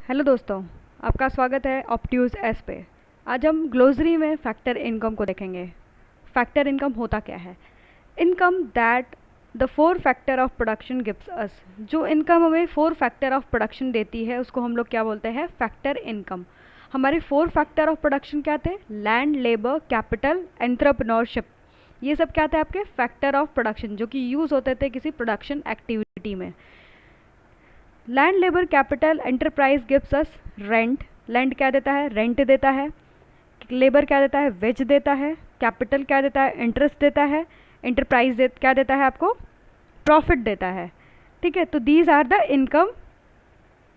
Hello दोस्तों, आपका स्वागत है ऑप्ट्यूज एस पे। आज हम ग्लोसरी में फैक्टर इनकम को देखेंगे। फैक्टर इनकम होता क्या है? Income that the four factor of production gives us. जो इनकम हमें फोर फैक्टर ऑफ प्रोडक्शन देती है उसको हम लोग क्या बोलते हैं? Factor income. हमारे फोर फैक्टर ऑफ प्रोडक्शन क्या थे? Land, labour, capital, entrepreneurship. ये सब क्या थे? आपके फैक्टर ऑफ प्रोडक्शन जो कि यूज़ होते थे किसी प्रोडक्शन एक्टिविटी में। Land, labour, capital, enterprise gives us rent. Land क्या देता है? रेंट देता है। लेबर क्या देता है? वेज देता है। कैपिटल क्या देता है? इंटरेस्ट देता है। एंटरप्राइज क्या देता है आपको? प्रॉफिट देता है। ठीक है, तो these are the income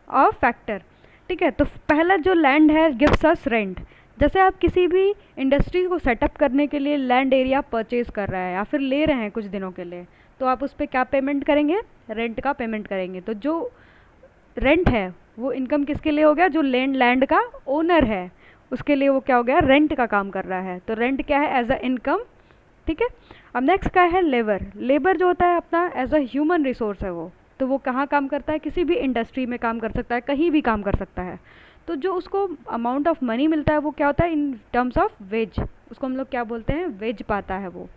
of factor. ठीक है, तो पहला जो लैंड है गिव्स अस रेंट। जैसे आप किसी भी इंडस्ट्री को सेटअप करने के लिए लैंड एरिया परचेज कर रहा है या फिर ले रहे हैं कुछ दिनों के लिए, तो आप उस पर क्या पेमेंट करेंगे? रेंट का पेमेंट करेंगे। तो जो रेंट है वो इनकम किसके लिए हो गया? जो लैंड का ओनर है उसके लिए वो क्या हो गया? रेंट का काम कर रहा है। तो रेंट क्या है? As a income. ठीक है। अब नेक्स्ट क्या है? लेबर। लेबर जो होता है अपना एज अ ह्यूमन रिसोर्स है वो। तो वो कहाँ काम करता है? किसी भी इंडस्ट्री में काम कर सकता है, कहीं भी काम कर सकता है। तो जो उसको अमाउंट ऑफ मनी मिलता है वो क्या होता है? In terms of ways. उसको हम लोग क्या बोलते हैं? वेज पाता है वो।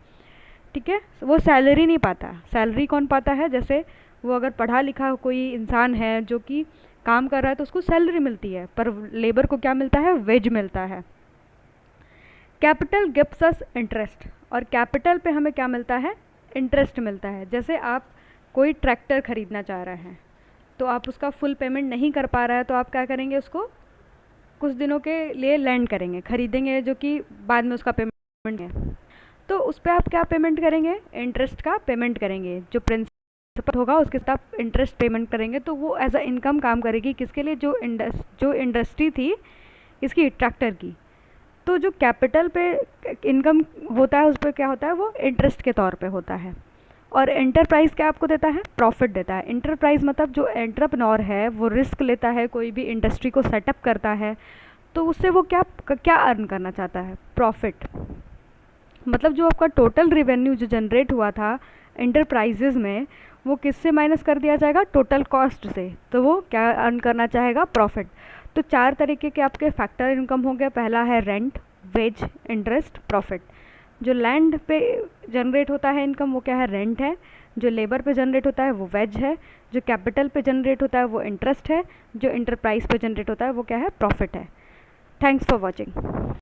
ठीक है, वो सैलरी नहीं पाता। सैलरी कौन पाता है? जैसे वो अगर पढ़ा लिखा कोई इंसान है जो कि काम कर रहा है तो उसको सैलरी मिलती है, पर लेबर को क्या मिलता है? वेज मिलता है। Capital gives us interest. और कैपिटल पे हमें क्या मिलता है? इंटरेस्ट मिलता है। जैसे आप कोई ट्रैक्टर खरीदना चाह रहे हैं तो आप उसका फुल पेमेंट नहीं कर पा रहा है, तो आप क्या करेंगे? उसको कुछ दिनों के लिए लैंड करेंगे, खरीदेंगे, जो कि बाद में उसका पेमेंट है। तो उस पर आप क्या पेमेंट करेंगे? इंटरेस्ट का पेमेंट करेंगे। जो प्रिंसिपल होगा उसके साथ आप इंटरेस्ट पेमेंट करेंगे। तो वो एज अ इनकम काम करेगी किसके लिए? जो इंडस्ट्री थी इसकी, ट्रैक्टर की। तो जो कैपिटल पे इनकम होता है उस पर क्या होता है? वो इंटरेस्ट के तौर पे होता है। और एंटरप्राइज क्या आपको देता है? प्रॉफिट देता है। एंटरप्राइज मतलब जो एंटरप्रेन्योर है वो रिस्क लेता है, कोई भी इंडस्ट्री को सेटअप करता है, तो उससे वो क्या क्या अर्न करना चाहता है? प्रॉफिट। मतलब जो आपका टोटल रेवेन्यू जो जनरेट हुआ था इंटरप्राइजेज में, वो किससे माइनस कर दिया जाएगा? टोटल कॉस्ट से। तो वो क्या अर्न करना चाहेगा? प्रॉफिट। तो चार तरीके के आपके फैक्टर इनकम हो गए। पहला है रेंट, वेज, इंटरेस्ट, प्रॉफिट। जो लैंड पे जनरेट होता है इनकम वो क्या है? रेंट है। जो लेबर पे जनरेट होता है वो वेज है। जो कैपिटल पे जनरेट होता है वो इंटरेस्ट है। जो इंटरप्राइज पे जनरेट होता है वो क्या है? प्रॉफिट है। Thanks for watching.